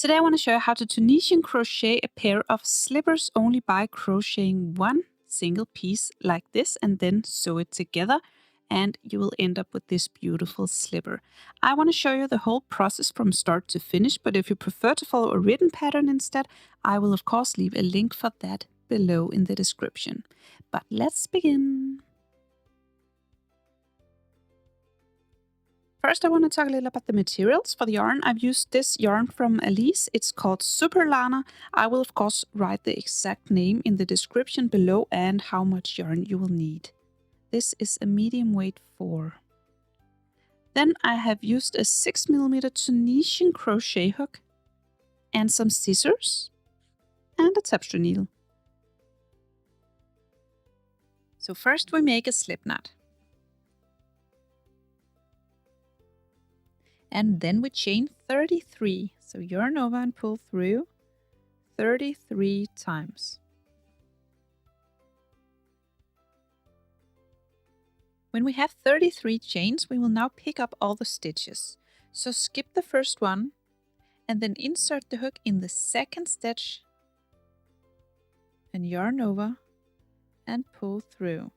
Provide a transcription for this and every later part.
Today I want to show you how to Tunisian crochet a pair of slippers only by crocheting one single piece like this and then sew it together, and you will end up with this beautiful slipper. I want to show you the whole process from start to finish, but if you prefer to follow a written pattern instead, I will of course leave a link for that below in the description. But let's begin. First, I want to talk a little about the materials for the yarn. I've used this yarn from Alice. It's called Superlana. I will, of course, write the exact name in the description below and how much yarn you will need. This is a medium weight 4. Then I have used a 6mm Tunisian crochet hook and some scissors and a tapestry needle. So first we make a slip knot. And then we chain 33. So yarn over and pull through 33 times. When we have 33 chains, we will now pick up all the stitches. So skip the first one and then insert the hook in the second stitch and yarn over and pull through.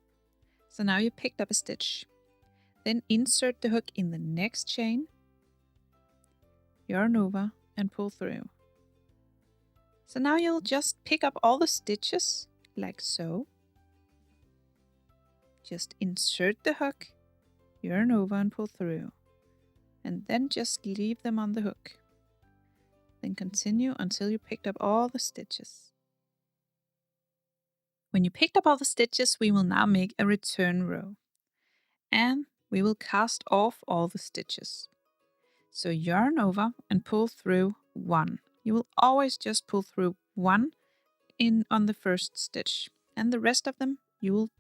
So now you picked up a stitch. Then insert the hook in the next chain, yarn over and pull through. So now you'll just pick up all the stitches like so. Just insert the hook, yarn over and pull through, and then just leave them on the hook. Then continue until you picked up all the stitches. When you picked up all the stitches, we will now make a return row, and we will cast off all the stitches. So yarn over and pull through 1. You will always just pull through 1 on the first stitch, and the rest of them you will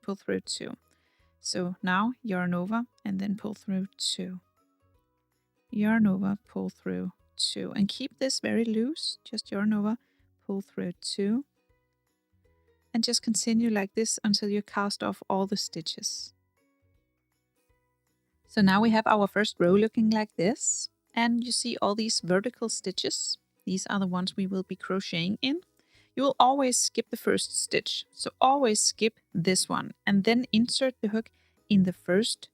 pull through 2. So now yarn over and then pull through 2. Yarn over, pull through 2, and keep this very loose. Just yarn over, pull through 2, and just continue like this until you cast off all the stitches. So now we have our first row looking like this, and you see all these vertical stitches. These are the ones we will be crocheting in. You will always skip the first stitch, so always skip this one and then insert the hook in the first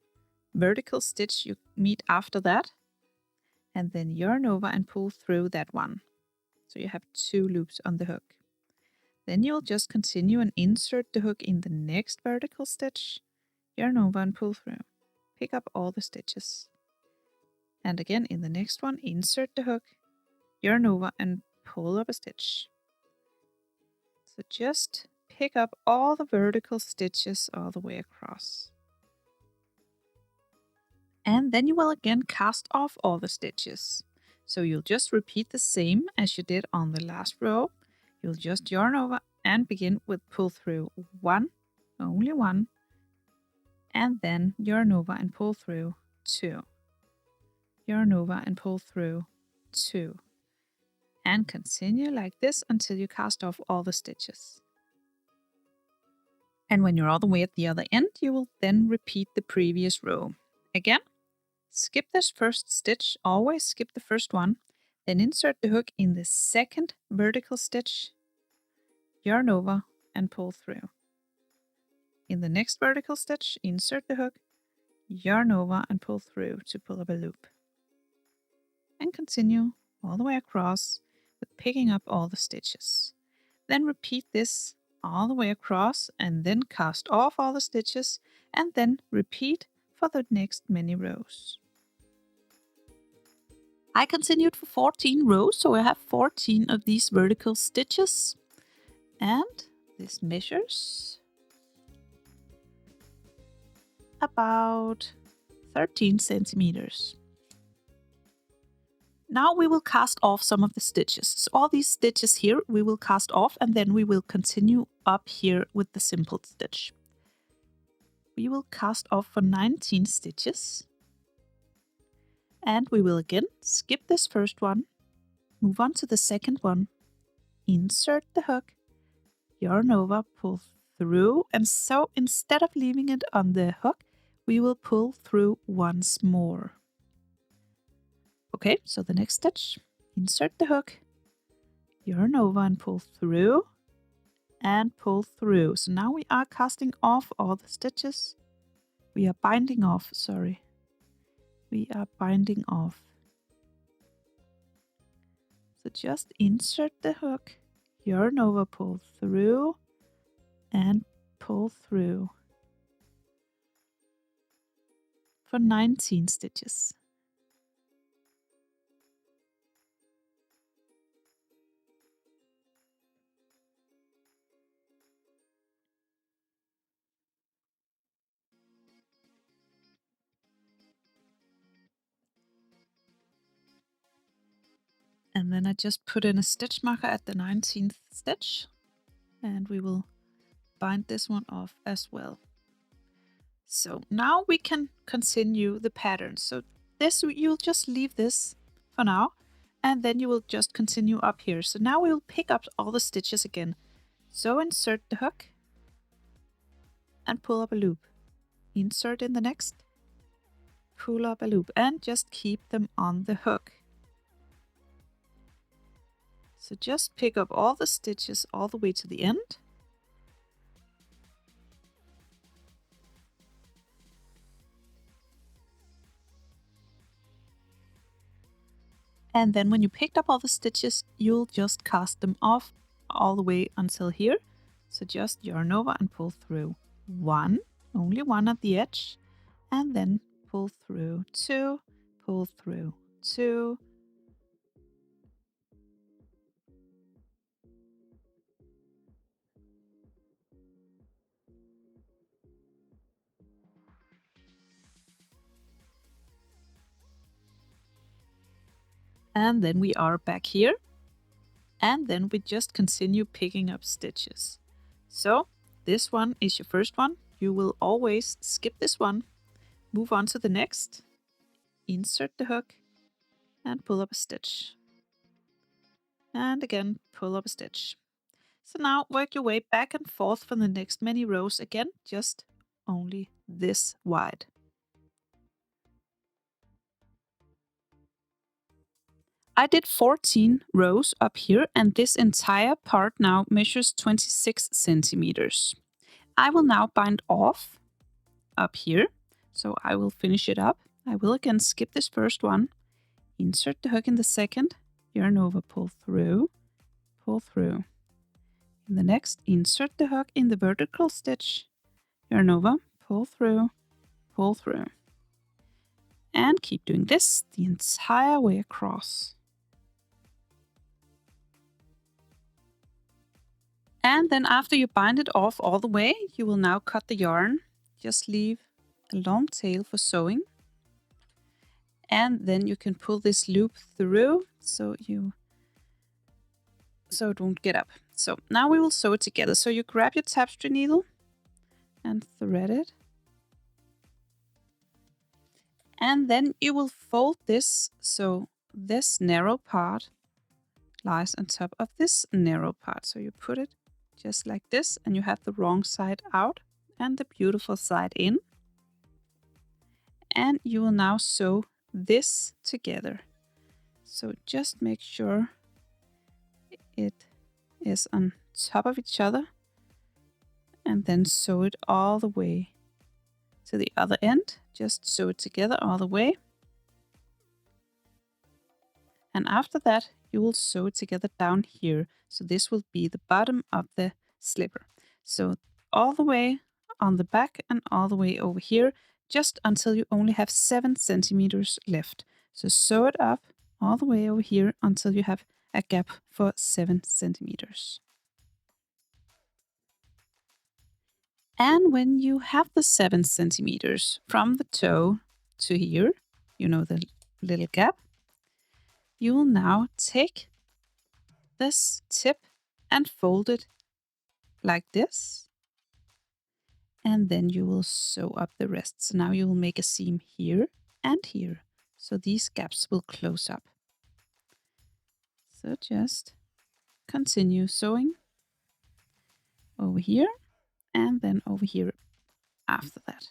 vertical stitch you meet after that, and then yarn over and pull through that one. So you have 2 loops on the hook. Then you'll just continue and insert the hook in the next vertical stitch, yarn over and pull through. Pick up all the stitches. And again in the next one, insert the hook, yarn over and pull up a stitch. So just pick up all the vertical stitches all the way across. And then you will again cast off all the stitches. So you'll just repeat the same as you did on the last row. You'll just yarn over and begin with pull through 1, only 1, and then yarn over and pull through 2. Yarn over and pull through 2. And continue like this until you cast off all the stitches. And when you're all the way at the other end, you will then repeat the previous row. Again, skip this first stitch, always skip the first one, then insert the hook in the second vertical stitch, yarn over and pull through. In the next vertical stitch, insert the hook, yarn over and pull through to pull up a loop. And continue all the way across with picking up all the stitches. Then repeat this all the way across and then cast off all the stitches and then repeat for the next many rows. I continued for 14 rows, so I have 14 of these vertical stitches, and this measures about 13 centimeters. Now we will cast off some of the stitches. So all these stitches here we will cast off, and then we will continue up here with the simple stitch. We will cast off for 19 stitches. And we will again skip this first one, move on to the second one, insert the hook, yarn over, pull through, and so instead of leaving it on the hook, we will pull through once more. Okay, so the next stitch, insert the hook, yarn over and pull through, and pull through. So now we are casting off all the stitches. We are binding off, sorry. We are binding off. So just insert the hook, yarn over, pull through, and pull through for 19 stitches. And then I just put in a stitch marker at the 19th stitch, and we will bind this one off as well. So now we can continue the pattern. So this, you'll just leave this for now, and then you will just continue up here. So now we will pick up all the stitches again. So insert the hook and pull up a loop. Insert in the next, pull up a loop, and just keep them on the hook. So just pick up all the stitches all the way to the end. And then when you picked up all the stitches, you'll just cast them off all the way until here. So just yarn over and pull through one, only one at the edge, and then pull through two, pull through two, and then we are back here, and then we just continue picking up stitches. So this one is your first one. You will always skip this one, move on to the next, insert the hook, and pull up a stitch. And again, pull up a stitch. So now work your way back and forth for the next many rows again, just only this wide. I did 14 rows up here, and this entire part now measures 26 centimeters. I will now bind off up here, so I will finish it up. I will again skip this first one, insert the hook in the second, yarn over, pull through, pull through. In the next, insert the hook in the vertical stitch, yarn over, pull through, pull through. And keep doing this the entire way across. And then after you bind it off all the way, you will now cut the yarn. Just leave a long tail for sewing. And then you can pull this loop through so it won't get up. So now we will sew it together. So you grab your tapestry needle and thread it. And then you will fold this so this narrow part lies on top of this narrow part. So you put it just like this, and you have the wrong side out and the beautiful side in. And you will now sew this together. So just make sure it is on top of each other, and then sew it all the way to the other end. Just sew it together all the way. And after that, you will sew it together down here. So this will be the bottom of the slipper. So all the way on the back and all the way over here, just until you only have 7 centimeters left. So sew it up all the way over here until you have a gap for 7 centimeters. And when you have the 7 centimeters from the toe to here, you know, the little gap, you will now take this tip and fold it like this. And then you will sew up the rest. So now you will make a seam here and here. So these gaps will close up. So just continue sewing over here and then over here after that.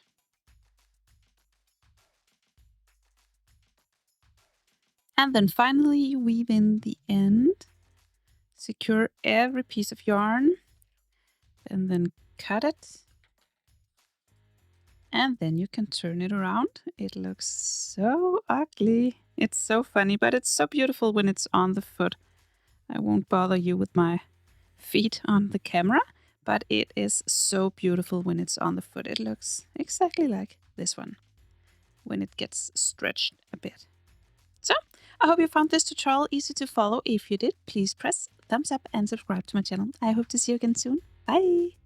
And then finally you weave in the end. Secure every piece of yarn. And then cut it. And then you can turn it around. It looks so ugly. It's so funny, but it's so beautiful when it's on the foot. I won't bother you with my feet on the camera, but it is so beautiful when it's on the foot. It looks exactly like this one when it gets stretched a bit. So, I hope you found this tutorial easy to follow. If you did, please press thumbs up and subscribe to my channel. I hope to see you again soon. Bye!